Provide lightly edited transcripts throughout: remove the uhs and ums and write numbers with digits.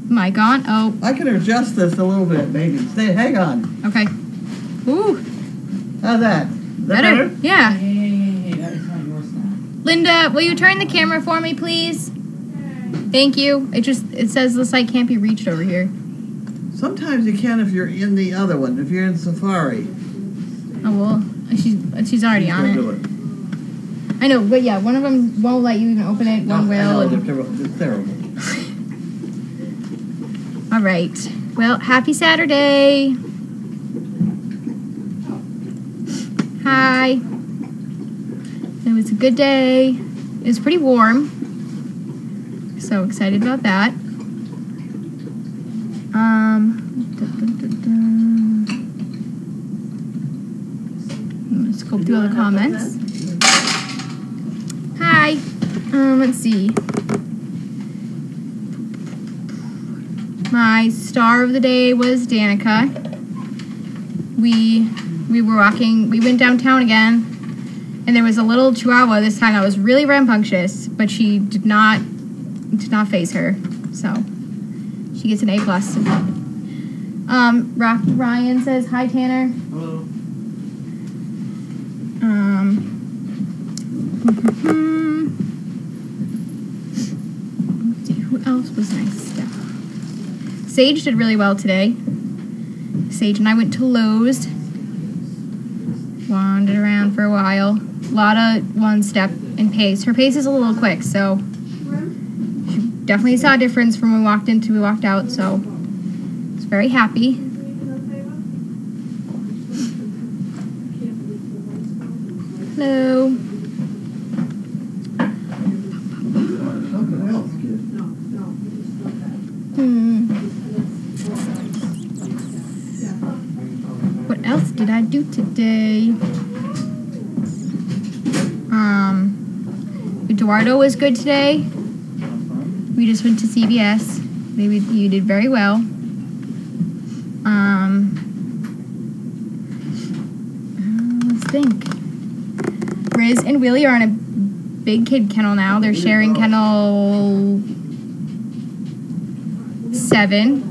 Mic on. Oh. I can adjust this a little bit, maybe. Hang on. Okay. Ooh. How's that? Better? Yeah. Hey, that is not yours now. Linda, will you turn the camera for me, please? Thank you. It says the site can't be reached over here. Sometimes you can if you're in the other one, if you're in Safari. Oh, well, she's already on it. I know, but yeah, one of them won't let you even open it, one will. I know, they're terrible. All right. Well, happy Saturday. Hi. It was a good day. It was pretty warm. So excited about that. Let's go through all the comments. Hi. Let's see. My star of the day was Danica. We were walking. We went downtown again, and there was a little Chihuahua this time that was really rambunctious, but she did not phase her. So she gets an A+. Ryan says hi, Tanner. Hello. Let's see, who else was nice? Yeah. Sage did really well today. Sage and I went to Lowe's. Wandered around for a while. A lot of one step and pace. Her pace is a little quick, so she definitely saw a difference from when we walked in to we walked out, so I was very happy. Hello. Something else, kid. What else did I do today? Eduardo was good today. We just went to CVS. You did very well. Let's think. Riz and Willie are in a big kid kennel now. They're sharing kennel 7.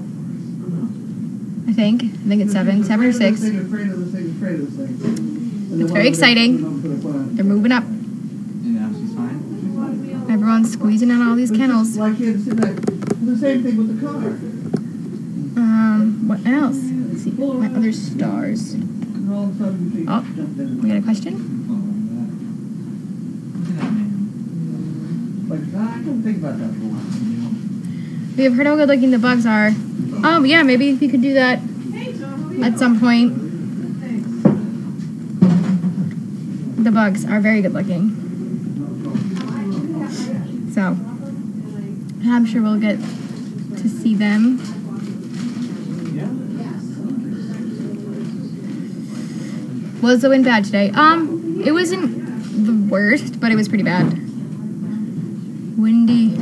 I think it's 7 or 6. It's very exciting. They're moving up. Yeah, she's fine. Everyone's squeezing in all these kennels. Why can't sit back? The same thing with the car. What else? Let's see. My other stars. And all of a sudden you Oh, jump in. we got a question? Like, I don't think about that for a while. We have heard how good looking the bugs are. Yeah, maybe we could do that at some point. The bugs are very good looking. So, I'm sure we'll get to see them. Was the wind bad today? It wasn't the worst, but it was pretty bad. Windy.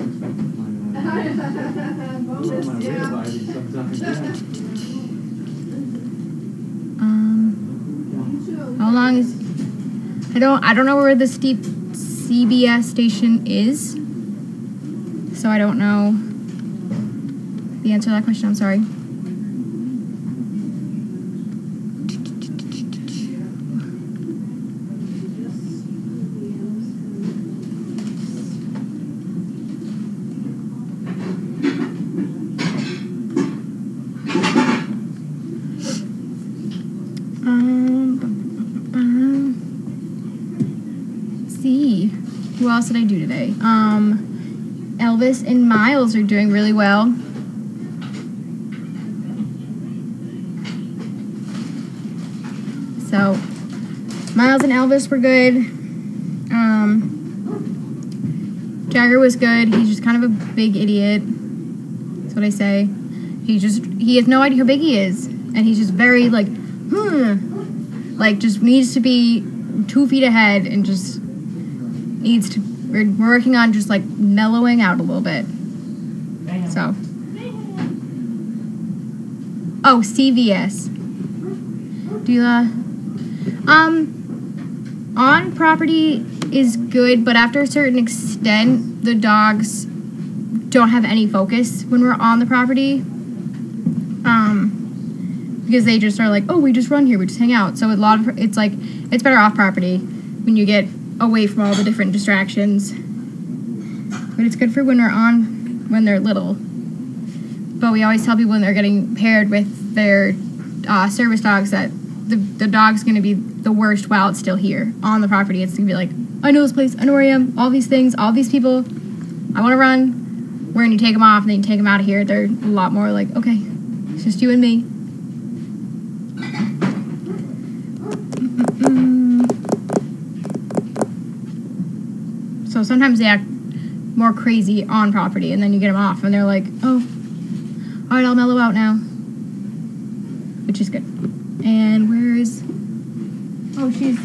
How long is? I don't know where the steep CBS station is, so I don't know the answer to that question. I'm sorry. See, who else did I do today? Elvis and Miles are doing really well. So, Miles and Elvis were good. Jagger was good. He's just kind of a big idiot. That's what I say. He has no idea how big he is. And he's just very, like, just needs to be 2 feet ahead and just needs to, we're working on just, like, mellowing out a little bit. So. Oh, CVS. On property is good, but after a certain extent, the dogs don't have any focus when we're on the property. Because they just are like, oh, we just run here, we just hang out. So it's like, it's better off property when you get away from all the different distractions. But it's good for when they're little. But we always tell people when they're getting paired with their service dogs that the dog's going to be the worst while it's still here on the property. It's going to be like, I know this place, I know where I am, all these things, all these people, I want to run. We're going to take them off and then you take them out of here. They're a lot more like, okay, it's just you and me. So sometimes they act more crazy on property, and then you get them off, and they're like, oh, all right, I'll mellow out now. Which is good. And where is... Oh, she's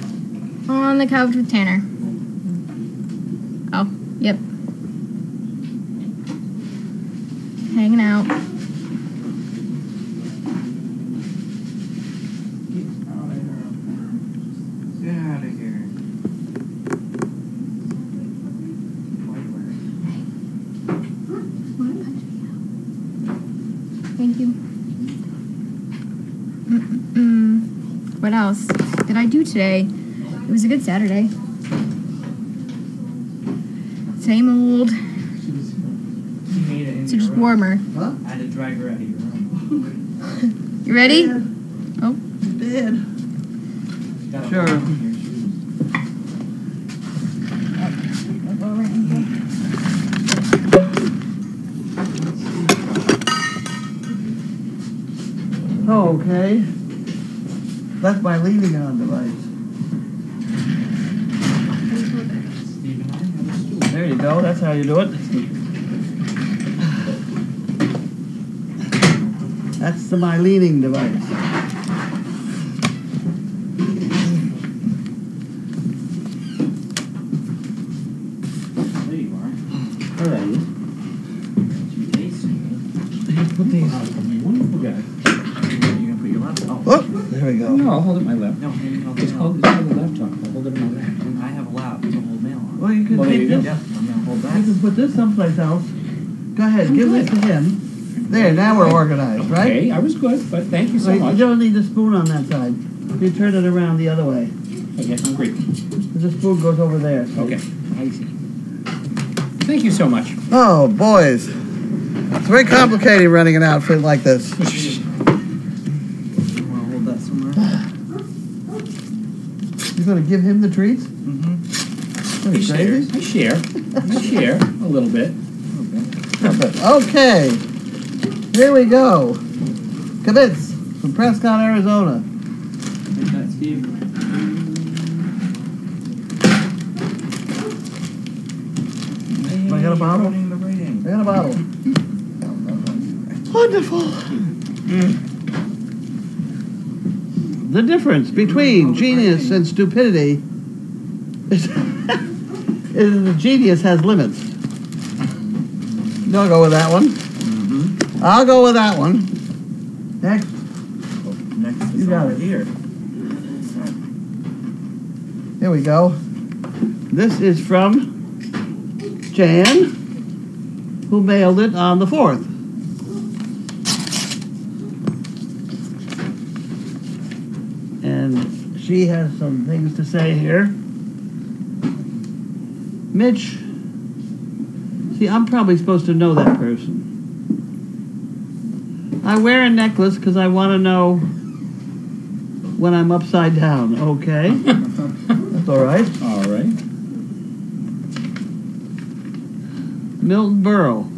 on the couch with Tanner. Oh, yep. Hanging out. Get out of here. Thank you. What else did I do today? It was a good Saturday. Same old. She made it in So your just room. warmer. Huh? I had to drag her out of your room. You ready? Dad. Oh. Dad. Gotta Sure. put on your shoes. Oh, okay. That's my leaning on device. Steve and I have a stool. There you go. That's how you do it. That's my leaning device. There you are. All right. You tasting Put these. Wonderful guy. it. You're gonna put your laptop. Oh, there we go. No, I'll hold it in my lap. No, Just hold the laptop. I'll hold it in my lap. I have a lap to hold mail on. Well, you can Well, there take you this. Yeah, I'm gonna hold You that. can put this someplace else. Go ahead, give this to him. There, now we're organized, right? Okay, I was good, but thank you so Wait, you much. don't need the spoon on that side. You turn it around the other way. Okay, great. The spoon goes over there. Okay, I see. Thank you so much. Oh, boys. It's very complicated running an outfit like this. You wanna hold that somewhere? You gonna give him the treats? Mm-hmm. Are you crazy? I share a little bit. Okay. Here we go. Kibitz from Prescott, Arizona. Take that, Steve. I got a bottle? Running the rating. I got a bottle. Wonderful. The difference between genius and stupidity is the genius has limits. I'll go with that one. Mm-hmm. I'll go with that one. Next. Next You is got over it. here. Here we go. This is from Jan, who mailed it on the 4th. And she has some things to say here. Mitch, see, I'm probably supposed to know that person. I wear a necklace because I want to know when I'm upside down, okay? That's all right. All right. Milton Berle.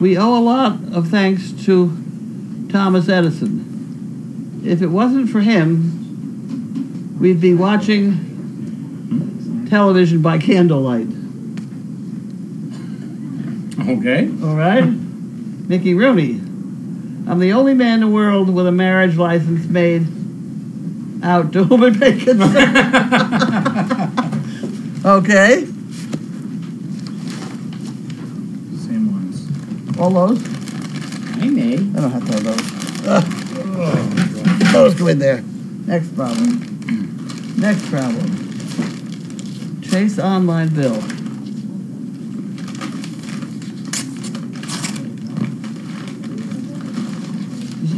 We owe a lot of thanks to Thomas Edison. If it wasn't for him, we'd be watching television by candlelight. Okay. All right? Mickey Rooney. I'm the only man in the world with a marriage license made out to whom it may concern. Okay. Same ones. All those? I may. I don't have to have those. Those go in there. Next problem. Next problem. Chase online bill.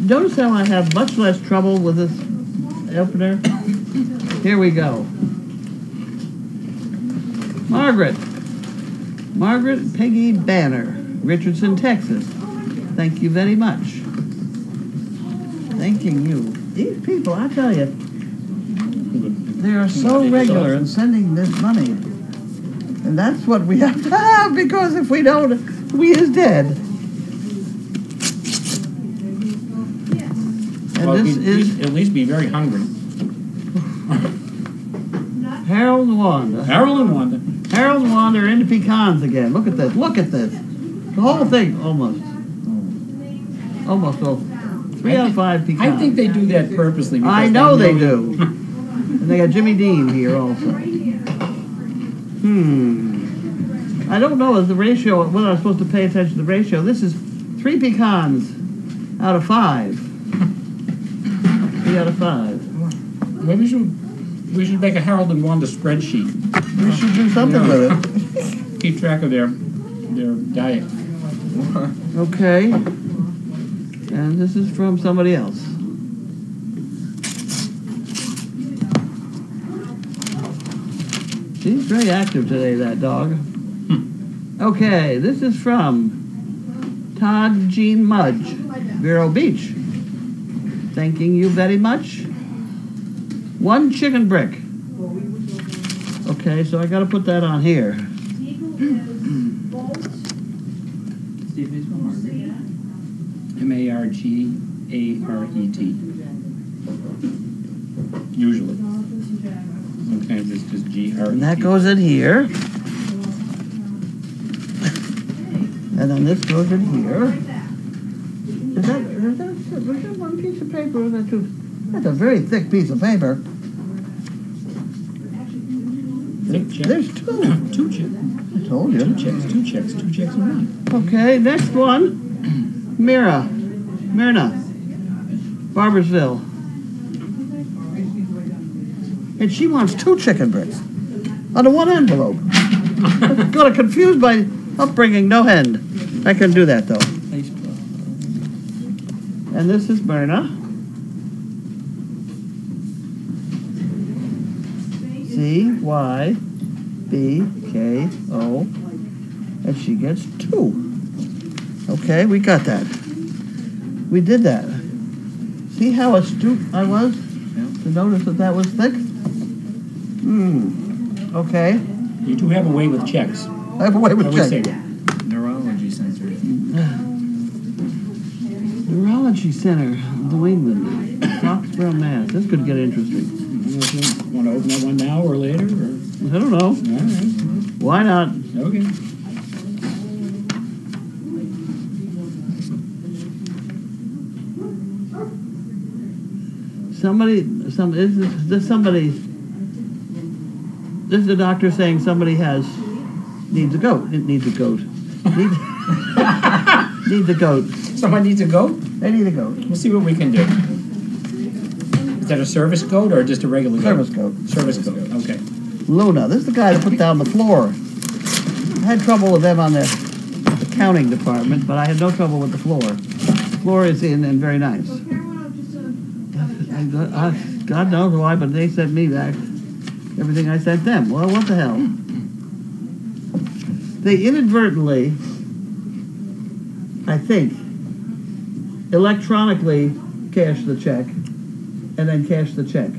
notice how I have much less trouble with this opener? Here we go. Margaret Peggy Banner, Richardson, Texas. Thank you very much. Thanking you. These people, I tell you, they are so regular in sending this money. And that's what we have to have, because if we don't, we is dead. And Well, this is at least be very hungry. Harold and Wanda. Harold and Wanda. Harold and Wanda are into pecans again. Look at this. Look at this. The whole thing, almost. Almost all. 3 out of 5 pecans. I think they do that purposely. Because I know they do. And they got Jimmy Dean here also. I don't know is the ratio, whether I'm supposed to pay attention to the ratio. This is 3 pecans out of 5. 3 out of 5. Maybe we should make a Harold and Wanda spreadsheet. We should do something with it. Keep track of their diet. Okay. And this is from somebody else. She's very active today, that dog. Okay, this is from Todd Jean Mudge, Vero Beach. Thanking you very much. 1 chicken brick. Okay, so I got to put that on here. Margaret. Usually. Sometimes it's just G-R-E-T. And that goes in here. And then this goes in here. Was that 1 piece of paper or was that 2? That's a very thick piece of paper. Thick check. There's 2. 2 checks. I told you. 2 checks in 1. Okay, next one. Myrna, Barbersville. And she wants 2 chicken bricks under 1 envelope. Got to confuse my upbringing, no end. I can do that, though. And this is Myrna. C-Y-B-K-O. And she gets 2. Okay, we got that. We did that. See how astute I was to notice that that was thick? Okay. You do have a way with checks. I have a way with I would say checks. that. Neurology Center. Neurology Center, New England, Foxborough, Mass. This could get interesting. Want to open that one now or later? Or? I don't know. All right. Why not? Okay. This is the doctor saying somebody needs a goat. It needs a goat. Needs a goat. Someone needs a goat? They need a goat. We'll see what we can do. Is that a service goat or just a regular goat? Service goat. Service goat, okay. Luna. This is the guy that put down the floor. I had trouble with them on the accounting department, but I had no trouble with the floor. The floor is in and very nice. God knows why, but they sent me back everything I sent them. Well, what the hell? They inadvertently, I think, electronically cashed the check and then cashed the check.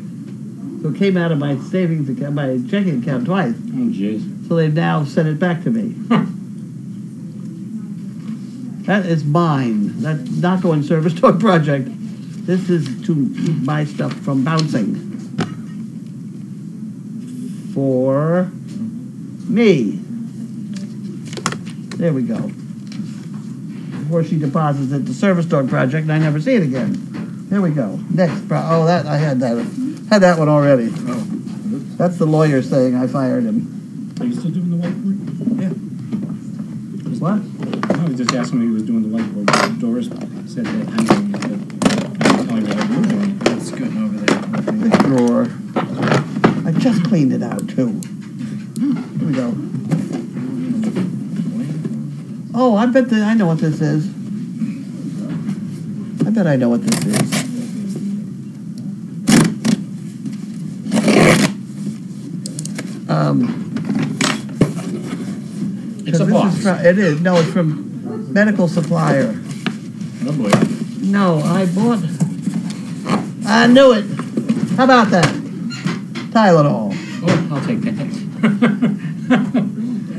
So it came out of my savings account, my checking account twice. Oh, jeez. So they've now sent it back to me. That is mine. That's not going service to a project. This is to keep my stuff from bouncing. For me. There we go. Before she deposits it to service dog project and I never see it again. Here we go. Next. Oh, that I had that. Had that one already. Oh. That's the lawyer saying I fired him. Are you still doing the whiteboard? Yeah. What? I was just asking if he was doing the whiteboard. Doris said that I'm doing it, but I'm telling you what you're doing. It's good over there. This drawer. I just cleaned it out, too. Here we go. Oh, I know what this is. I bet I know what this is. It's a this box. is from, it is. No, it's from Medical Supplier. Oh boy. No, I bought. I knew it. How about that? Tylenol. Oh, I'll take that.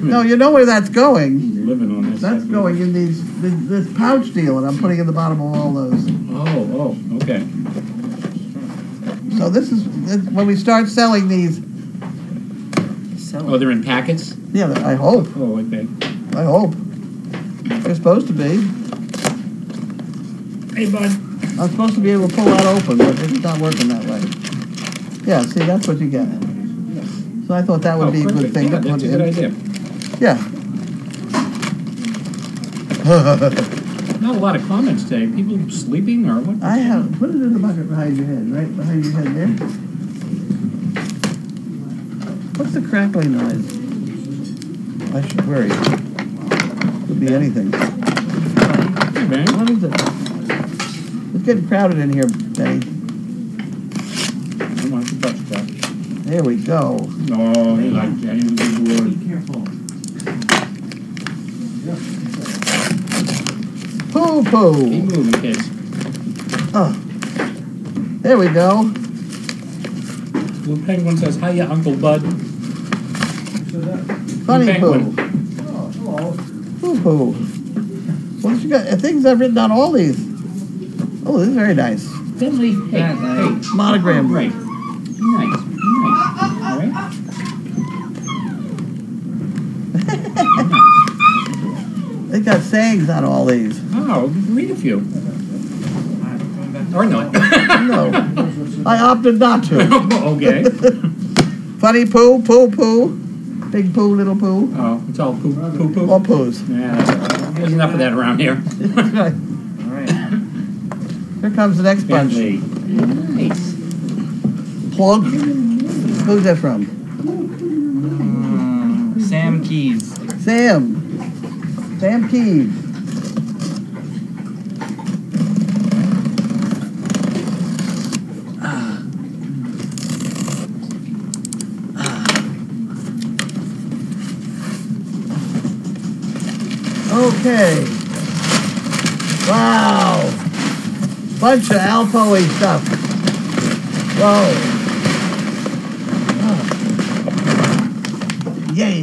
No, you know where that's going. Living on this. That's going in this pouch deal, and I'm putting in the bottom of all those. Oh, okay. So this is when we start selling these. Oh, they're in packets? Yeah, I hope. Oh, okay. I hope. They're supposed to be. Hey, bud. I'm supposed to be able to pull that open, but it's not working that way. Yeah, see, that's what you get. So I thought that would be a good thing Yeah, to put that's a in. good idea. Yeah. Not a lot of comments today. People sleeping or what? I have. Put it in the bucket behind your head, right behind your head there. What's the crackling noise? I should worry. Could be anything. Hey, man. What is it? It's getting crowded in here, Benny. I don't want to touch that. There we go. No, he likes that. He's a good boy. Be careful. Poo Keep poo. moving, kids. Oh. There we go. Blue Penguin says, hiya, Uncle Bud. Funny poo. Penguin. Poo poo. What you got? Things I've written on all these. Oh, this is very nice. Bentley, hey. Monogram. Right. Be nice. Be nice. All right? They got sayings on all these. Oh, read a few. Or not. No. I opted not to. Okay. Funny poo, poo poo. Big poo, little poo. Oh, it's all poo, poo, poo. All poos. Yeah, there's enough of that around here. Right. All right. Here comes the next bunch. Bentley. Nice. Plug. Who's that from? Sam Keys. Sam. Sam Keys. Okay. Wow. Bunch of Alpo-y stuff. Whoa. Yay.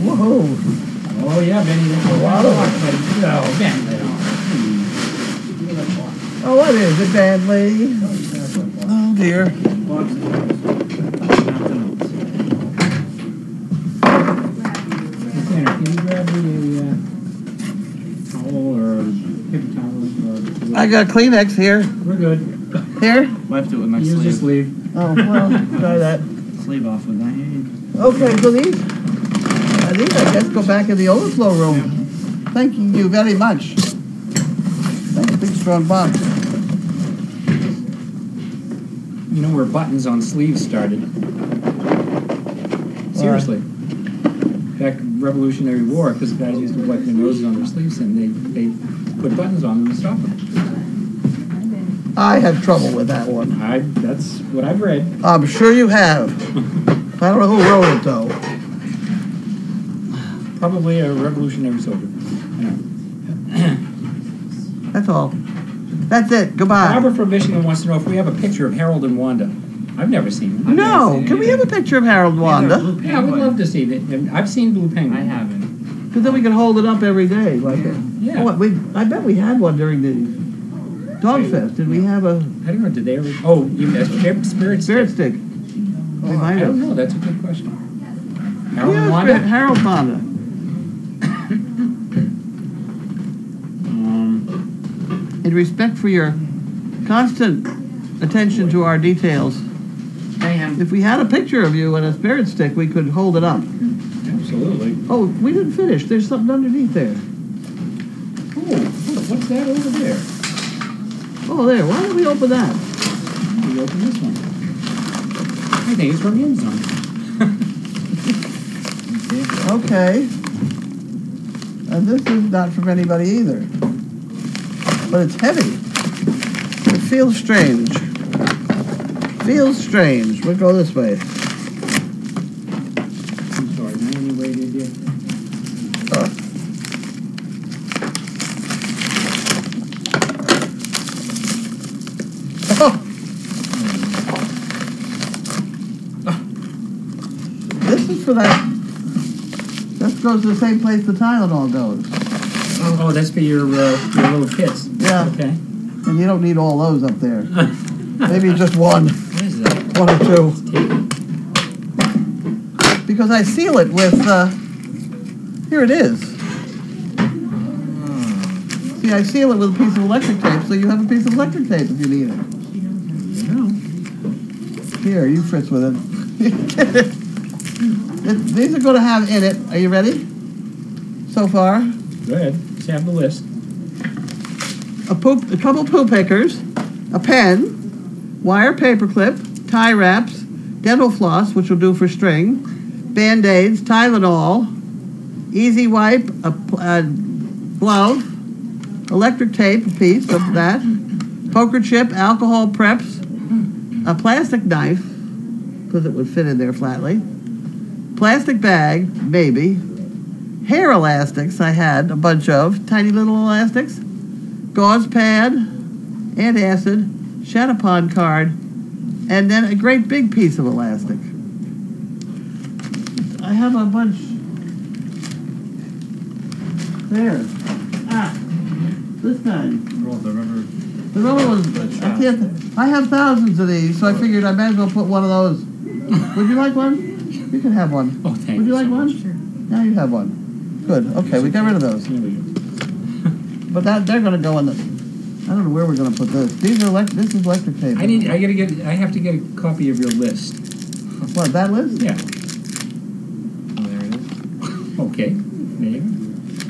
Whoa. Oh, yeah, Benny. That's a lot of work, buddy. No, Bentley. Oh, what is it, Bentley? Oh, dear. Tanner, can you grab me a towel or paper towel? Or... I got Kleenex here. We're good. Here? Left it with my Use your sleeve. sleeve. Oh, well, try that. Sleeve off with that. Okay, so these, I guess, go back in the overflow room. Thank you very much. Thanks, big strong box. You know where buttons on sleeves started? Seriously. Back in Revolutionary War, because guys used to wipe their noses on their sleeves and they put buttons on them to stop them. I have trouble with that one. That's what I've read. I'm sure you have. I don't know who wrote it, though. Probably a Revolutionary soldier. Yeah. That's all. That's it. Goodbye. Barbara from Michigan wants to know if we have a picture of Harold and Wanda. I've never seen them. No. Can we have a picture of Harold Wanda? Yeah, I would love to see it. I've seen Blue Penguin. I haven't. Because then we can hold it up every day. Like Yeah. Oh, I bet we had one during the Dog Fest. Did we have a I don't know. Did they ever? Oh, you mean Spirit spirit Stick? stick? Oh, We might I don't have. know. That's a good question. Yeah, Harold and Wanda? Harold Wanda. In respect for your constant attention to our details, I am. if we had a picture of you and a spirit stick, we could hold it up. Absolutely. Oh, we didn't finish. There's something underneath there. Oh, what's that over there? Oh, there. Why don't we open that? We open this one. I think it's from Amazon. Okay. And this is not from anybody either. but it's heavy. It feels strange. Feels strange. We'll go this way. I'm sorry, is there any way to get... Oh. This is for that. This goes to the same place the Tylenol goes. Oh, that's for your little kits. Yeah. Okay. And you don't need all those up there. Maybe just one. What is that? One or two. Tape. Because I seal it with, here it is. See, I seal it with a piece of electric tape, so you have a piece of electric tape if you need it. Here, you fritz with it. These are going to have in it, are you ready? So far? Go ahead. Let's have the list. A couple poo pickers, a pen, wire paperclip, tie wraps, dental floss, which will do for string, Band-Aids, Tylenol, easy wipe, a glove, electric tape, a piece of that, poker chip, alcohol preps, a plastic knife, because it would fit in there flatly, plastic bag, maybe, hair elastics I had, a bunch of, tiny little elastics, gauze pad, antacid, Shatapon card, and then a great big piece of elastic. I have a bunch. There. This kind. Oh, the rubber. The rubber ones, I have thousands of these, so I figured I might as well put one of those. Would you like one? You can have one. Oh, thank Would you like so one? much. Sure. Now you have one. Good. Okay, we got rid of those. Here we go. But they're going to go in the. I don't know where we're going to put this. These are this is electric tape. I have to get a copy of your list. What, that list? Yeah. Oh, there it is. Okay. There you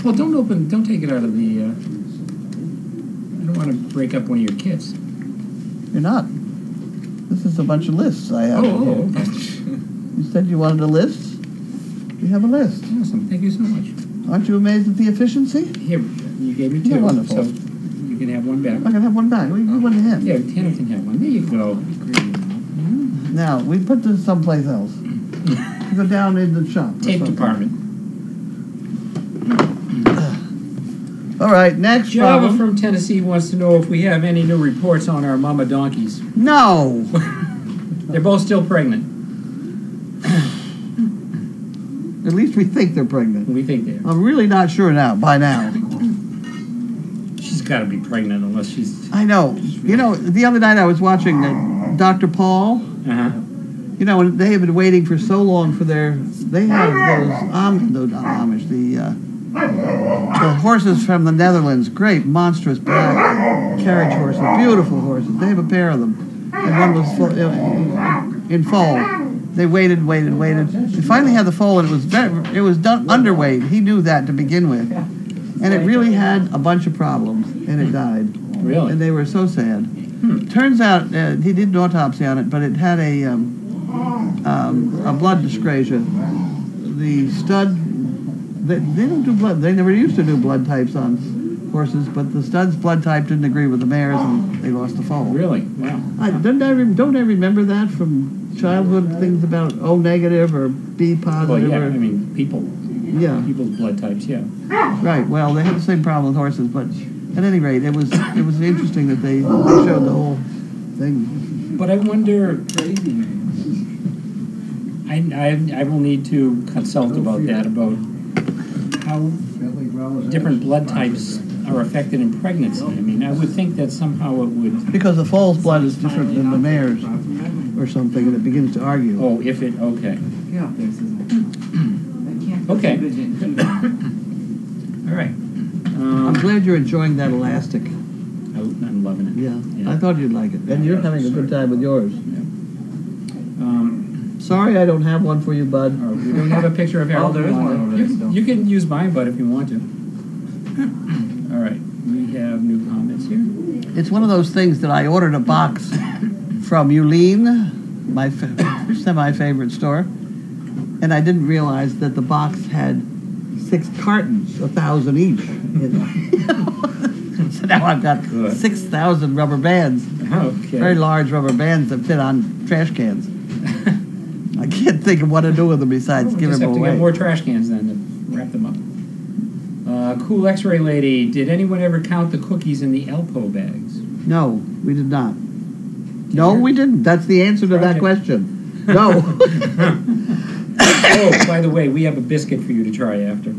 go. Well, don't take it out of the, I don't want to break up one of your kits. You're not. This is a bunch of lists I have. Oh, okay. You said you wanted a list? You have a list. Awesome. Thank you so much. Aren't you amazed at the efficiency? Here, you gave me two. Yeah, wonderful. So you can have one back. I can have one back. You one to him. Yeah, Tanner can have one. There you go. Now, we put this someplace else. Go down in the shop. or Tape something. department. All right, next Java problem. from Tennessee wants to know if we have any new reports on our mama donkeys. No. They're both still pregnant. At least we think they're pregnant. We think they are. I'm really not sure now, by now. She's got to be pregnant unless she's... I know. You know, the other night I was watching Dr. Paul. Uh-huh. You know, and they have been waiting for so long for their... They have those Amish, the horses from the Netherlands, great, monstrous black carriage horses, beautiful horses. They have a pair of them. And one was in foal. They waited. They finally had the foal, and it was done underweight. He knew that to begin with. And it really had a bunch of problems, and it died. Really? And they were so sad. Turns out, he did an autopsy on it, but it had a blood dyscrasia. The stud, they don't do blood. They never used to do blood types on horses, but the stud's blood type didn't agree with the mare's, and they lost the foal. Really? Wow. Don't I remember that from childhood, things about O negative or B positive? Well, yeah, or, I mean, people's blood types, yeah. Right. Well, they have the same problem with horses, but at any rate, it was interesting that they showed the whole thing. But I wonder... I will need to consult about that, about how different blood types are affected in pregnancy. I mean, I would think that somehow it would... Because the foal's blood is different than the mare's or something, and it begins to argue. Oh, if it... Okay. Okay. All right. I'm glad you're enjoying that elastic. I'm loving it. Yeah, I thought you'd like it. And you're having a good time with yours. Sorry I don't have one for you, bud. We don't have a picture of Harold. Oh, there is one over there still. You can use mine, bud, if you want to. All right. We have new comments here. It's one of those things that I ordered a box from Yulene, my semi-favorite store, and I didn't realize that the box had 6 cartons, 1,000 each. So now I've got Good. 6,000 rubber bands. Okay. Very large rubber bands that fit on trash cans. I can't think of what to do with them besides We'll give just them have to away. get more trash cans then to wrap them up. Cool X-ray lady, did anyone ever count the cookies in the Alpo bags? No, we did not. No, we didn't. That's the answer to that Project. question. No. Oh, by the way, we have a biscuit for you to try after.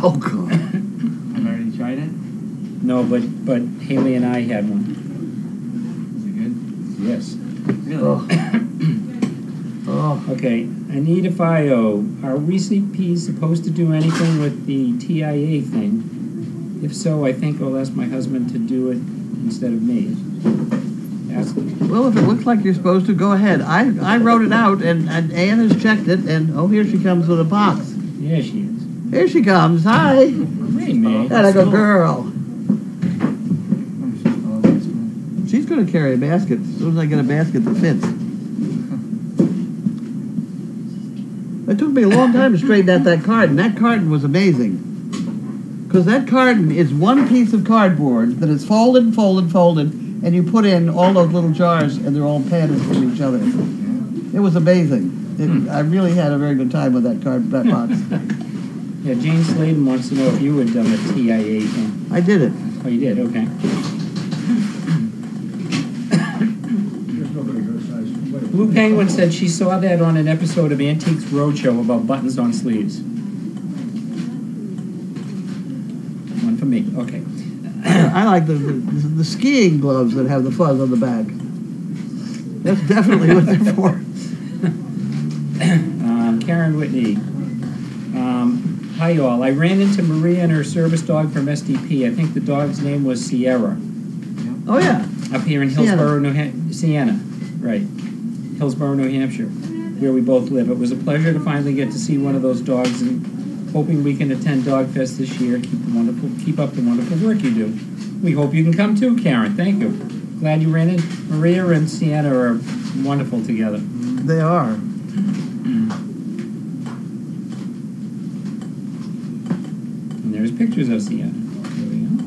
Oh, God. I've already tried it. No, but Haley and I had one. Is it good? Yes. Really? Oh. Oh. Okay, Anita Fio, are we CPs supposed to do anything with the TIA thing? If so, I think I'll ask my husband to do it instead of me. Ask him. Well, if it looks like you're supposed to, go ahead. I wrote it out, and Ann has checked it, and oh, here she comes with a box. Yeah, she is. Here she comes. Hi. Hey, May. That like a girl. I'm just all this one. She's going to carry a basket as soon as I get a basket that fits. It took me a long time to straighten out that carton. That carton was amazing. Because that carton is one piece of cardboard that is folded, folded, folded, and you put in all those little jars, and they're all padded from each other. It was amazing. I really had a very good time with that box. Yeah, Jane Sladen wants to know if you had done the TIA thing. I did it. Oh, you did? Okay. Blue Penguin said she saw that on an episode of Antiques Roadshow about buttons on sleeves. One for me. Okay. I like the skiing gloves that have the fuzz on the back. That's definitely what they're for. Karen Whitney. Hi, y'all. I ran into Maria and her service dog from SDP. I think the dog's name was Sierra. Oh, yeah. Up here in Hillsborough, New Hampshire. Sienna. Right. Hillsborough, New Hampshire, where we both live. It was a pleasure to finally get to see one of those dogs, and hoping we can attend Dog Fest this year. Keep up the wonderful work you do. We hope you can come too, Karen. Thank you. Glad you ran in. Maria and Sienna are wonderful together. They are. And there's pictures of Sienna. There we go.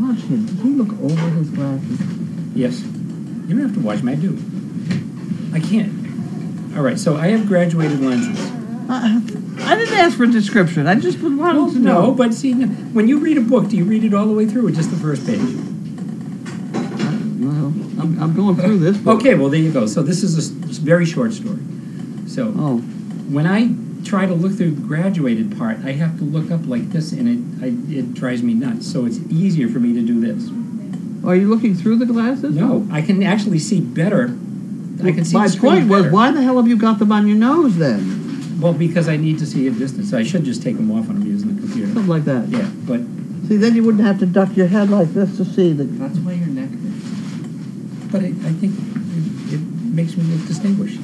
Watch him. Does he look over his glasses? Yes. You don't have to watch me. I do. I can't. All right. So I have graduated lenses. I didn't ask for a description. I just wanted to know. No, but see, when you read a book, do you read it all the way through or just the first page? Well, I'm going through this book. Okay, well, there you go. So this is a very short story. So when I try to look through the graduated part, I have to look up like this, and it drives me nuts. So it's easier for me to do this. Are you looking through the glasses? No, I can actually see better. I can see My the screen point was, better. why the hell have you got them on your nose then? Well, because I need to see a distance. I should just take them off when I'm using the computer. Something like that. Yeah, but See, then you wouldn't have to duck your head like this to see the. That's why your neck hurts. I think it makes me look distinguished.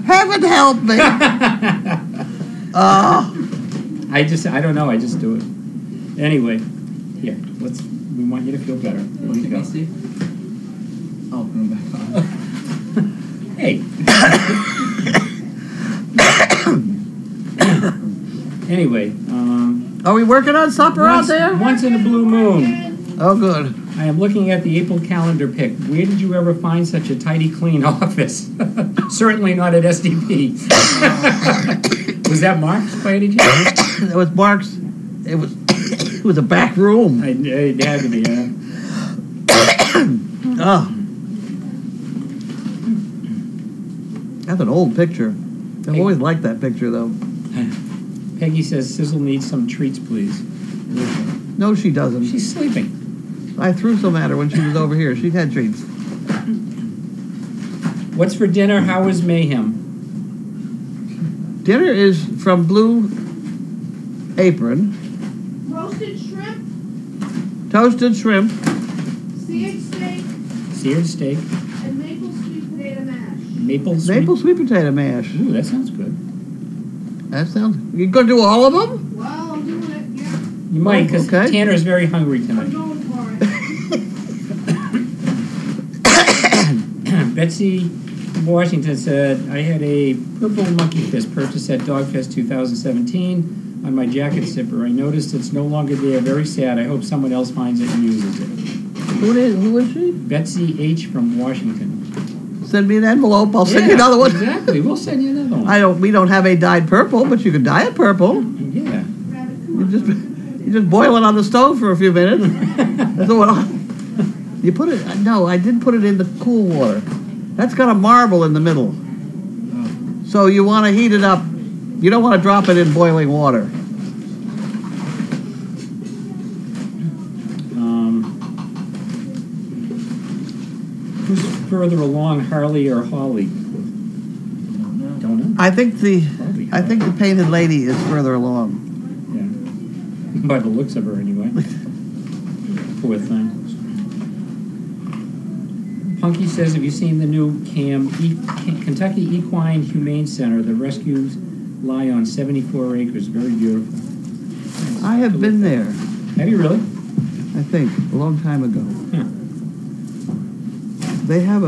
Heaven help me! Oh. I don't know. I just do it. Anyway, here. We want you to feel better. Here Look you at go. me, Steve. Oh, put them back on. Hey. Anyway, Are we working on supper out there? once in a blue moon, Oh, good. I am looking at the April calendar pic. Where did you ever find such a tidy, clean office? Certainly not at SDP. Was that Mark's by any chance? That was Mark's. It was a back room. It had to be, yeah. Oh. That's an old picture. I've always liked that picture, though. Peggy says Sizzle needs some treats, please. No, she doesn't. She's sleeping. I threw some at her when she was over here. She had treats. What's for dinner? How is Mayhem? Dinner is from Blue Apron. Roasted shrimp, Toasted shrimp. seared steak, Seared steak, and maple sweet potato mash. maple sweet. Maple sweet potato mash. Ooh, that sounds good. That sounds... You gonna do all of them? Well, I'm doing it, yeah. You might, because Okay. Tanner's very hungry I'm tonight. going for it. Betsy from Washington said, I had a purple monkey fist purchased at Dogfest 2017 on my jacket zipper. I noticed it's no longer there. Very sad. I hope someone else finds it and uses it. Who is she? Betsy H. from Washington. Send me an envelope. I'll send you another one. Exactly. We'll send you another one. We don't have a dyed purple, but you can dye it purple. Yeah. You just boil it on the stove for a few minutes. That's what you put it. No, I did put it in the cool water. That's got a marble in the middle. So you want to heat it up. You don't want to drop it in boiling water. Who's further along, Harley or Holly? Don't know. I think the painted lady is further along. Yeah. By the looks of her, anyway. Poor thing. Punky says, have you seen the new Kentucky Equine Humane Center? The rescues lie on 74 acres. Very beautiful. I have been there. Have you really? I think a long time ago. Huh. They have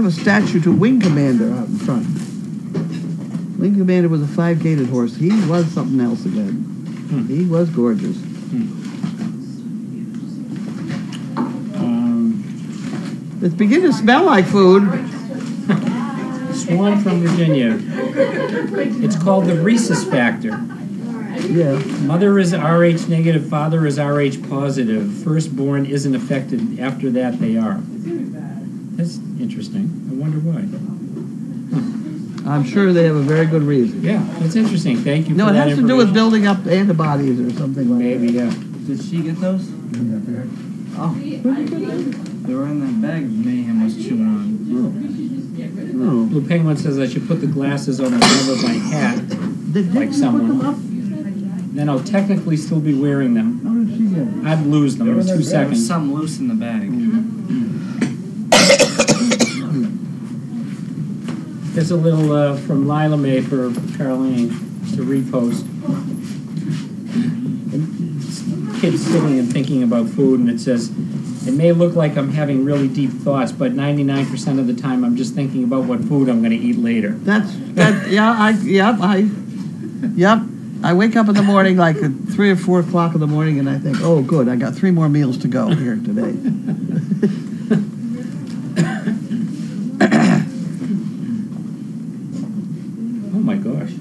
a statue to Wing Commander out in front. Wing Commander was a 5-gated horse. He was something else again. He was gorgeous. It's beginning to smell like food. Swan from Virginia. It's called the rhesus factor. Yeah. Mother is Rh negative, father is Rh positive. Firstborn isn't affected. After that, they are. That's interesting. I wonder why. I'm sure they have a very good reason. Yeah, that's interesting. Thank you No, for it that has to do with building up antibodies or something like Maybe, that. yeah. Did she get those? Oh. They were in that bag Mayhem was chewing on. Oh. Blue Penguin says I should put the glasses on the front of my hat, Did like you someone. put them up? Then I'll technically still be wearing them. How did she get it? I'd lose them in 2 There's seconds. some loose in the bag. There's a little from Lila Mae for Carlene to repost. Kids sitting and thinking about food, and it says, it may look like I'm having really deep thoughts, but 99% of the time I'm just thinking about what food I'm going to eat later. I wake up in the morning like at 3 or 4 o'clock in the morning, and I think, oh, good, I got 3 more meals to go here today. Oh my gosh.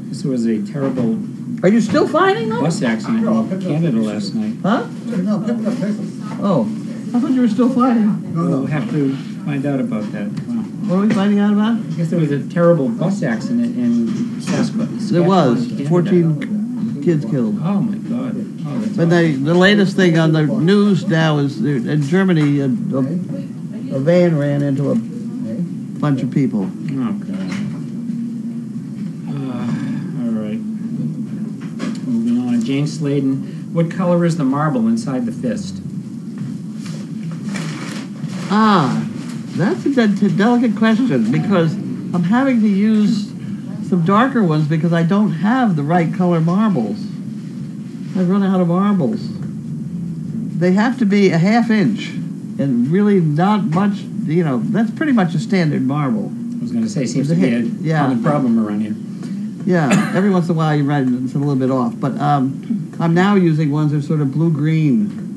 This was a terrible Are you still fighting them? bus accident in Canada last night. Huh? Oh, I thought you were still fighting. We'll have to find out about that. Wow. What are we finding out about? I guess there was a terrible bus accident in Saskatchewan. There was Canada. 14 kids killed. Oh my God. Oh, that's But the latest thing on the news now is in Germany, a van ran into a bunch of people. Oh God. All right. Moving on. Jane Sladen. What color is the marble inside the fist? That's a delicate question because I'm having to use some darker ones because I don't have the right color marbles. I've run out of marbles. They have to be a ½ inch and really not much, that's pretty much a standard marble. I was going to say, seems to be a common problem around here. Yeah, every once in a while you write it's a little bit off. But I'm now using ones that are sort of blue-green.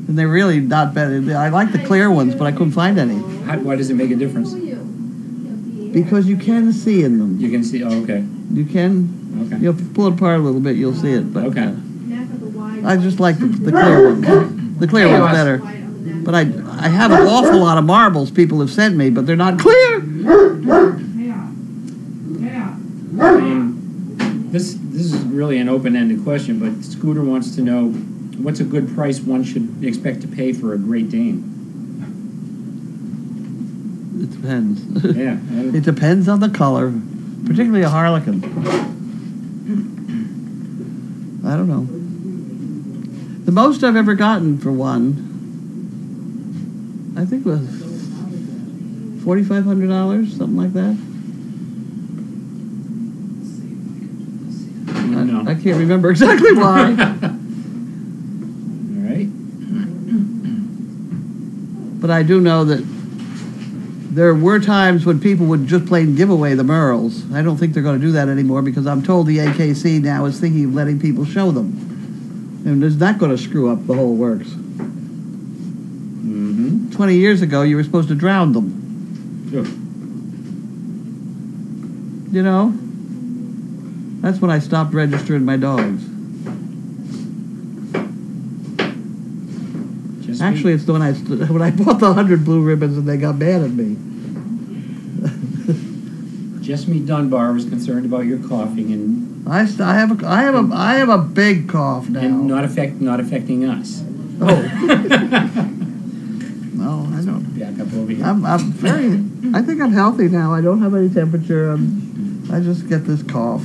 And they're really not bad. I like the clear ones, but I couldn't find any. Why does it make a difference? Because you can see in them. You can see, oh, okay. You can. Okay. You'll pull it apart a little bit, you'll see it. But, Okay. I just like the clear ones. The clear one's better. But I have an awful lot of marbles people have sent me, but they're not clear. I mean, this is really an open-ended question, but Scooter wants to know, what's a good price one should expect to pay for a Great Dane? It depends. Yeah. It depends on the color, particularly a Harlequin. I don't know. The most I've ever gotten for one, I think was $4,500, something like that. No. I can't remember exactly why. All right. But I do know that there were times when people would just plain give away the Merles. I don't think they're going to do that anymore because I'm told the AKC now is thinking of letting people show them. And is that going to screw up the whole works? 20 years ago, you were supposed to drown them. Sure. You know? That's when I stopped registering my dogs. Actually, it's the when I bought the 100 blue ribbons and they got mad at me. Jessamy Dunbar was concerned about your coughing and I have a big cough now. and not affecting us. Oh. No, I don't. Back up over here. I'm very. I think I'm healthy now. I don't have any temperature. I just get this cough,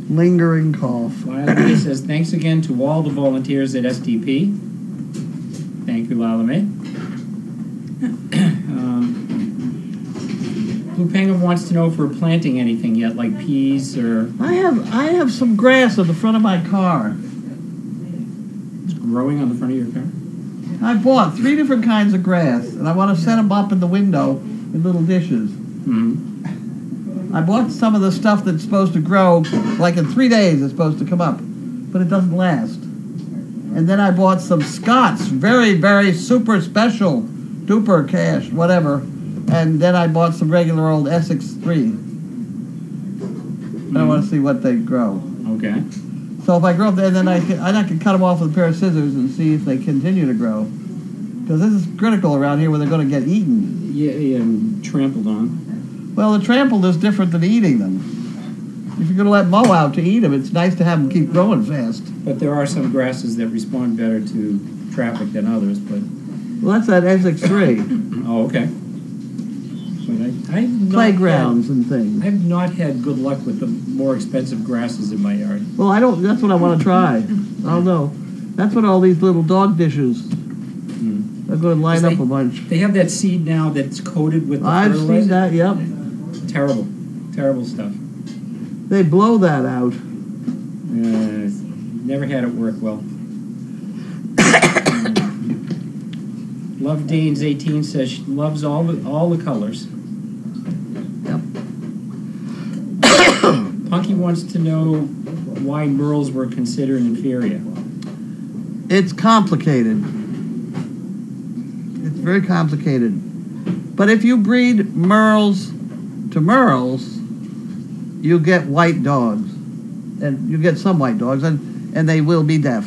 lingering cough. Lila says thanks again to all the volunteers at SDP. Thank you, Lila May. Blue Penguin wants to know if we're planting anything yet, like peas or... I have some grass in the front of my car. It's growing on the front of your car? I bought 3 different kinds of grass, and I want to set them up in the window in little dishes. Mm-hmm. I bought some of the stuff that's supposed to grow, like in 3 days it's supposed to come up, but it doesn't last. And then I bought some Scots, very, very super special, duper cash, whatever. And then I bought some regular old Essex 3. I want to see what they grow. Okay. So if I grow up there, then I can cut them off with a pair of scissors and see if they continue to grow. Because this is critical around here where they're going to get eaten. Yeah, trampled on. Well, the trampled is different than eating them. If you're going to let mow out to eat them, it's nice to have them keep growing fast. But there are some grasses that respond better to traffic than others, but... Well, that's that Essex 3. Oh, okay. But I've not Playgrounds and things. I've not had good luck with the more expensive grasses in my yard. Well, that's what I want to try. I'll know. That's what all these little dog dishes. They're going to line up a bunch. They have that seed now that's coated with the I've fertilizer. seen that, yep. Terrible. Terrible stuff. They blow that out. Never had it work well. Love Danes 18 says she loves all the colors. Yep. Punky wants to know why Merles were considered inferior. It's complicated. It's very complicated. But if you breed Merles to Merles, you get white dogs. And you get some white dogs, and they will be deaf.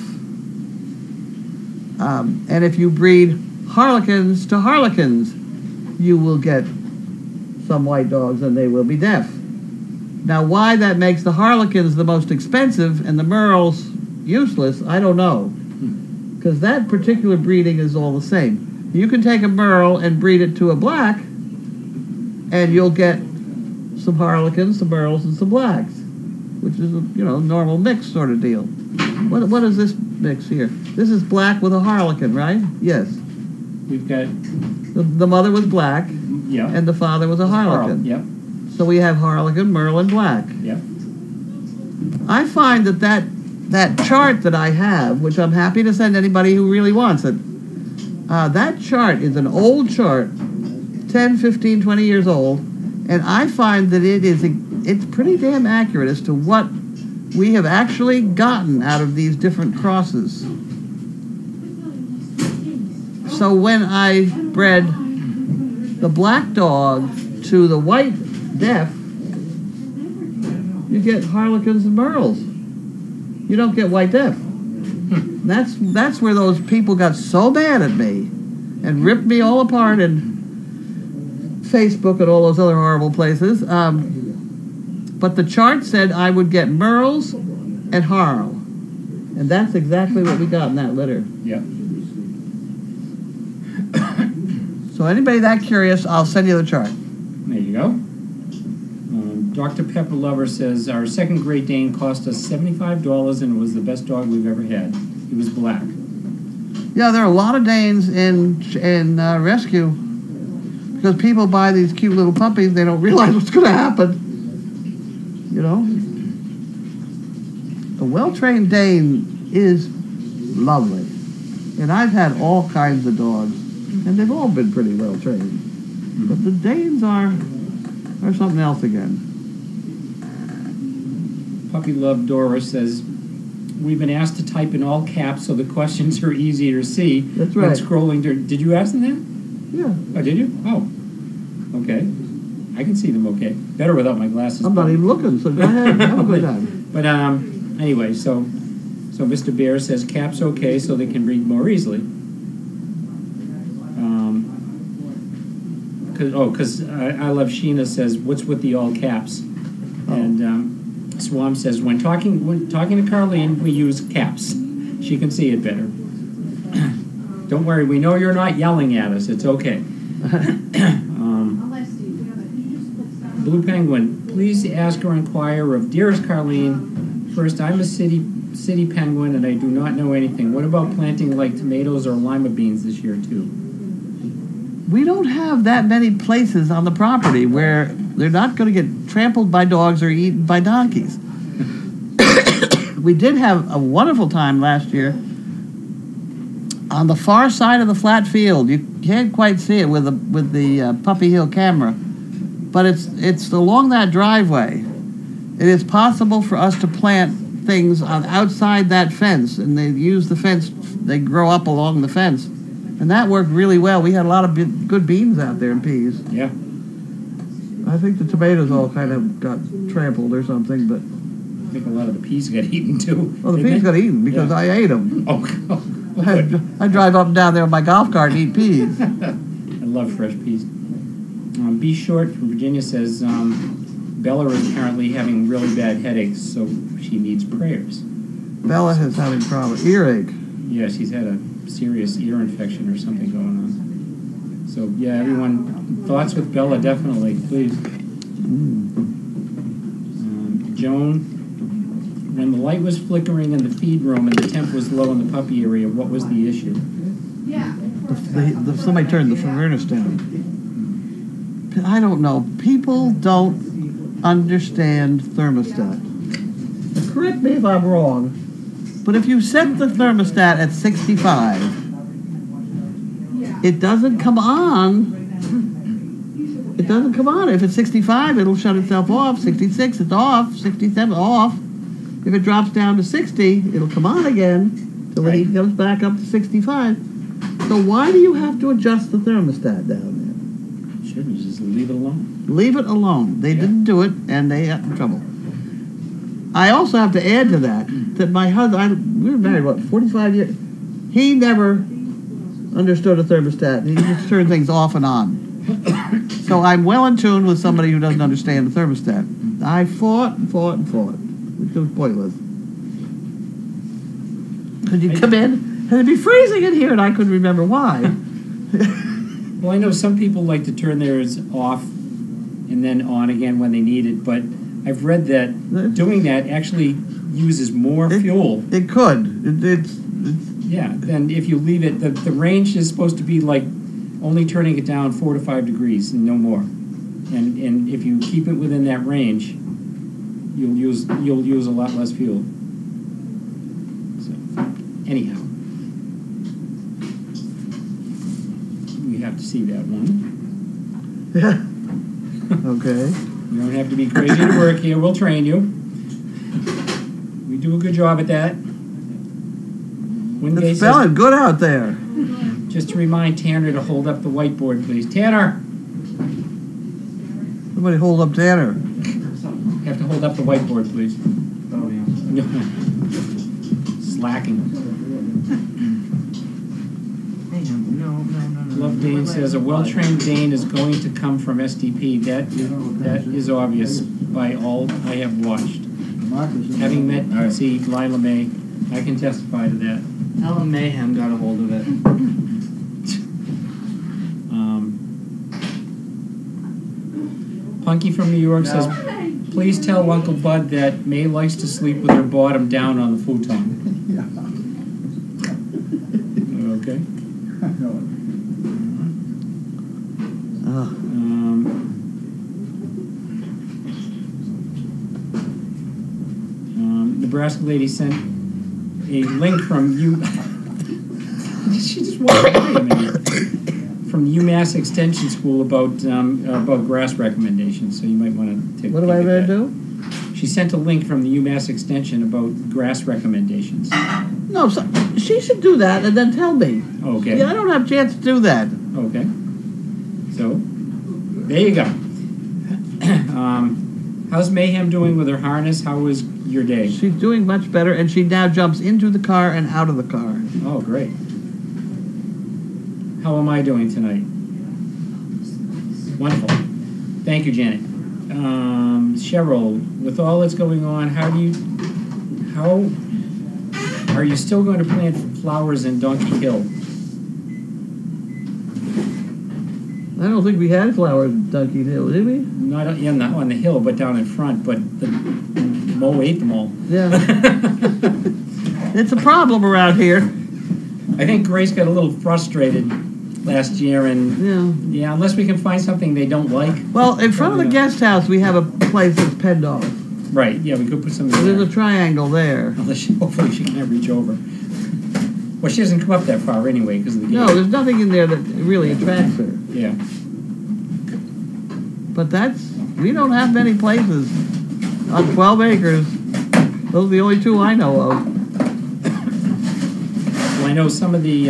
And if you breed Harlequins to Harlequins, you will get some white dogs, and they will be deaf. Now, why that makes the Harlequins the most expensive and the Merles useless, I don't know. Because that particular breeding is all the same. You can take a Merle and breed it to a black, and you'll get some Harlequins, some Merles, and some blacks, which is a normal mix sort of deal. What is this mix here? This is black with a Harlequin, right? Yes. We've got... The mother was black, Yeah. and the father was a Harlequin. Yep. So we have Harlequin, Merle, and black. Yep. I find that chart that I have, which I'm happy to send anybody who really wants it, that chart is an old chart, 10, 15, 20 years old, and I find that it's pretty damn accurate as to what we have actually gotten out of these different crosses. So when I bred the black dog to the white deaf, you get Harlequins and Merles. You don't get white deaf. That's where those people got so mad at me and ripped me all apart in Facebook and all those other horrible places. But the chart said I would get Merles and Harl. And that's exactly what we got in that litter. Yep. So anybody that curious, I'll send you the chart. There you go. Dr. Pepper Lover says, our second Great Dane cost us $75 and was the best dog we've ever had. He was black. Yeah, there are a lot of Danes in rescue because people buy these cute little puppies. They don't realize what's going to happen. A well-trained Dane is lovely. And I've had all kinds of dogs. and they've all been pretty well trained. But the Danes are something else again. Puppy Love Dora says, we've been asked to type in all caps so the questions are easier to see. That's when right. scrolling to, did you ask them that? Yeah. Oh, did you? Oh, okay. I can see them okay. Better without my glasses. I'm not even looking, so go ahead. Have a good time. But anyway, so Mr. Bear says caps okay so they can read more easily. Because I Love Sheena says, what's with the all caps? Oh. And Swam says, when talking to Carlene, we use caps. She can see it better. Don't worry, we know you're not yelling at us. It's okay. Blue Penguin, please ask or inquire of dearest Carlene. First, I'm a city penguin and I do not know anything. What about planting like tomatoes or lima beans this year too? We don't have that many places on the property where they're not going to get trampled by dogs or eaten by donkeys. We did have a wonderful time last year on the far side of the flat field. You can't quite see it with the Puppy Hill camera, but it's along that driveway. It is possible for us to plant things on outside that fence, and they use the fence. They grow up along the fence. And that worked really well. We had a lot of good beans out there and peas. Yeah. I think the tomatoes all kind of got trampled or something, but... I think a lot of the peas got eaten too. Well, the peas got eaten because I ate them. Oh, I drive up and down there with my golf cart and eat peas. I love fresh peas. B. Short from Virginia says, Bella is apparently having really bad headaches, so she needs prayers. Bella is having problems. Earache. Yeah, she's had a serious ear infection or something going on. So, yeah, everyone, thoughts with Bella, definitely, please. Joan, when the light was flickering in the feed room and the temp was low in the puppy area, what was the issue? Somebody turned the furnace down. I don't know. People don't understand thermostat. Correct me if I'm wrong, but if you set the thermostat at 65, it doesn't come on. It doesn't come on. If it's 65, it'll shut itself off. 66, it's off. 67, off. If it drops down to 60, it'll come on again till the heat comes back up to 65. So why do you have to adjust the thermostat down there? Shouldn't you just leave it alone? Leave it alone. They didn't do it, and they got in trouble. I also have to add to that my husband, we were married, 45 years? He never understood a thermostat. He just turned things off and on. So I'm well in tune with somebody who doesn't understand the thermostat. I fought, which was pointless. Could you come in? And it'd be freezing in here, and I couldn't remember why. Well, I know some people like to turn theirs off and then on again when they need it, but I've read that doing that actually uses more fuel. It could. Yeah, then if you leave it, the range is supposed to be like only turning it down 4 to 5 degrees and no more. And if you keep it within that range, you'll use a lot less fuel. So, anyhow, we have to see that one. Yeah. Okay. You don't have to be crazy to work here. We'll train you. We do a good job at that. It's spelling good out there. Just to remind Tanner to hold up the whiteboard, please. Tanner! Somebody hold up Tanner. You have to hold up the whiteboard, please. Oh, yeah. Slacking. No. Love Dane says, a well-trained Dane is going to come from SDP. That is obvious by all I have watched. Having met Lila May, I can testify to that. Ellen Mayhem got a hold of it. Punky from New York says, please tell Uncle Bud that May likes to sleep with her bottom down on the futon. Okay. Nebraska lady sent a link from you. She just walked away a minute. from the UMass Extension School about grass recommendations, so you might want to take a What do peek I at better that. do? She sent a link from the UMass Extension about grass recommendations. No, so, she should do that and then tell me. Okay. Yeah, I don't have a chance to do that. Okay. So, there you go. How's Mayhem doing with her harness? How was your day? She's doing much better, and she now jumps into the car and out of the car. Oh, great. How am I doing tonight? Wonderful. Thank you, Janet. Cheryl, with all that's going on, how are you still going to plant flowers in Donkey Hill? I don't think we had flowers in Donkey Hill, did we? Not on the hill, but down in front, but the mow ate them all. Yeah. It's a problem around here. I think Grace got a little frustrated last year, and yeah, unless we can find something they don't like. Well, in front of the guest house, we have a place that's penned off. Right, yeah, we could put something There's there. a triangle there. Hopefully she can't reach over. Well, she doesn't come up that far anyway because of the gate. No, there's nothing in there that really attracts her. Yeah. But we don't have many places on 12 acres. Those are the only two I know of. Well, I know some of the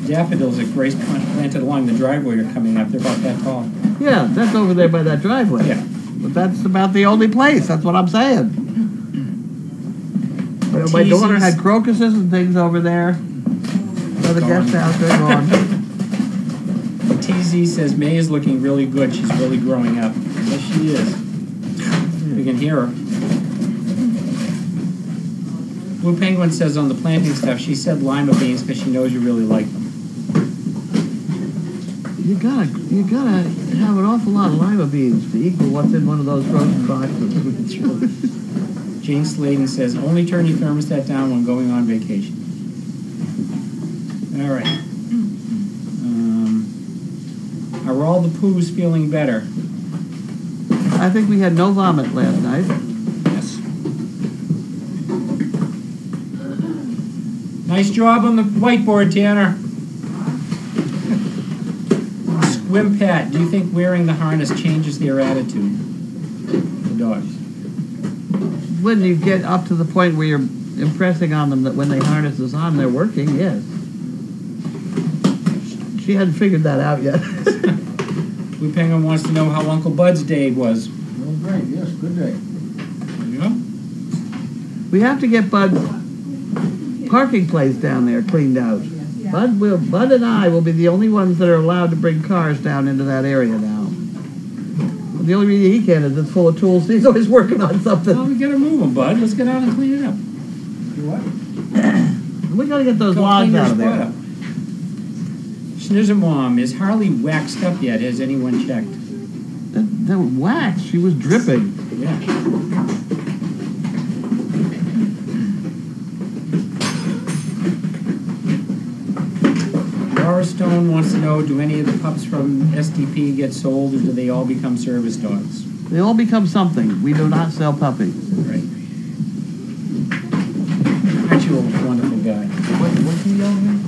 daffodils that Grace planted along the driveway are coming up. They're about that tall. Yeah, that's over there by that driveway. Yeah. But that's about the only place. That's what I'm saying. You know, my daughter had crocuses and things over there. By the guest house, they're gone. TZ says May is looking really good. She's really growing up. Yes, she is. We can hear her. Blue Penguin says on the planting stuff, she said lima beans because she knows you really like them. You gotta have an awful lot of lima beans to equal what's in one of those frozen boxes. Jane Sladen says only turn your thermostat down when going on vacation. All right. Are all the poos feeling better? I think we had no vomit last night. Yes. Nice job on the whiteboard, Tanner. Squim Pat, do you think wearing the harness changes their attitude? The dogs. When you get up to the point where you're impressing on them that when the harness is on, they're working, yes. She hadn't figured that out yet. Blue Penguin wants to know how Uncle Bud's day was. Oh, great, yes, good day. There you go. We have to get Bud's parking place down there cleaned out. Bud and I will be the only ones that are allowed to bring cars down into that area now. The only reason he can is it's full of tools. He's always working on something. Well, we gotta move them, Bud. Let's get out and clean it up. You what? We gotta get those Go logs clean your out of spot there. up. Snizzamom, is Harley waxed up yet? Has anyone checked? That wax. She was dripping. Yeah. Laura Stone wants to know, do any of the pups from SDP get sold, or do they all become service dogs? They all become something. We do not sell puppies. Right. Aren't you a wonderful guy? What's he yelling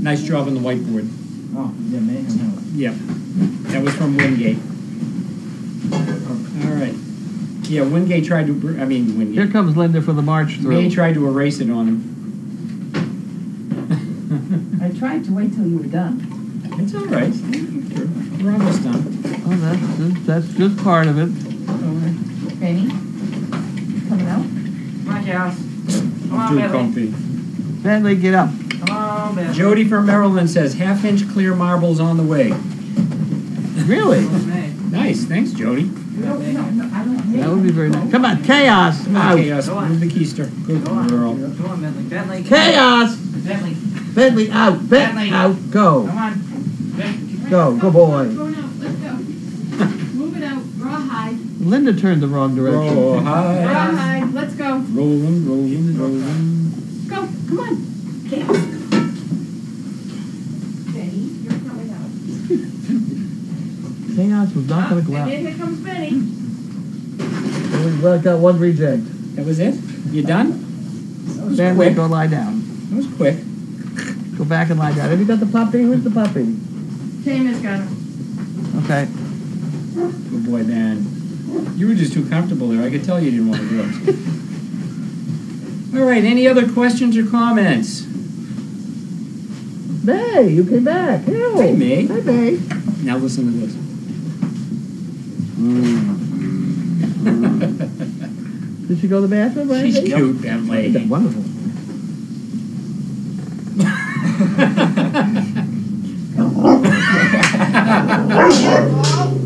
Nice job on the whiteboard. at? Oh, yeah, Mayhem House. Yep. That was from Wingate. All right. Yeah, Wingate tried to, Wingate. Here comes Linda for the march through. May tried to erase it on him. I tried to wait till you were done. It's all right. We're almost done. Oh, that's just part of it. Benny, coming out? Come on, Charles. Come on, Too Billy. comfy. Bentley, get up. Come on, Billy. Jody from Maryland says half-inch clear marbles on the way. Really? Nice, thanks, Jody. No, I don't. That would be very nice. Come on, chaos. Come on, Out. Chaos. Move the keister. Good Go on. girl. Go on, Bentley. Bentley. Chaos. Bentley. Bentley, out. Bentley. Out. Go. Come on. Bentley. Go. Good boy. Going out. Let's go. Move it out. Rawhide. Linda turned the wrong direction. Rawhide. Rawhide. Let's go. Rolling, rolling, rolling. Go. Come on. Benny, you're coming out. Chaos was not going to go And out. then here comes Benny. We've got one reject. That was it? You done? Bentley, quick. go lie down. That was quick. Go back and lie down. Have you got the puppy? Who's the puppy? Same as got him. Okay. Good boy, Ben. You were just too comfortable there. I could tell you didn't want to do it. All right, any other questions or comments? May, you came back. Ew. Hey, May. Hey, May. Now listen to this. Did she go to the bathroom? or She's anything? cute, that lady. Wonderful.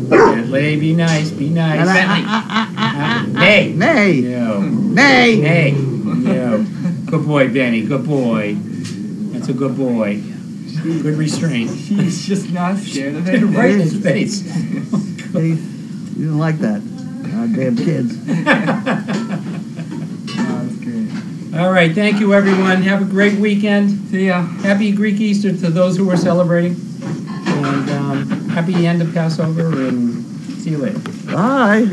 Bentley, be nice, be nice. Bentley. Nay. Nay. No. Nay. Nay. No. Good boy, Benny. Good boy. That's a good boy. Good restraint. She's just not scared of it. Right in his face. Hey, you didn't like that. Damn kids. Oh, that's great. All right, thank you, everyone. Have a great weekend. See ya. Happy Greek Easter to those who are celebrating. And happy end of Passover, and see you later. Bye.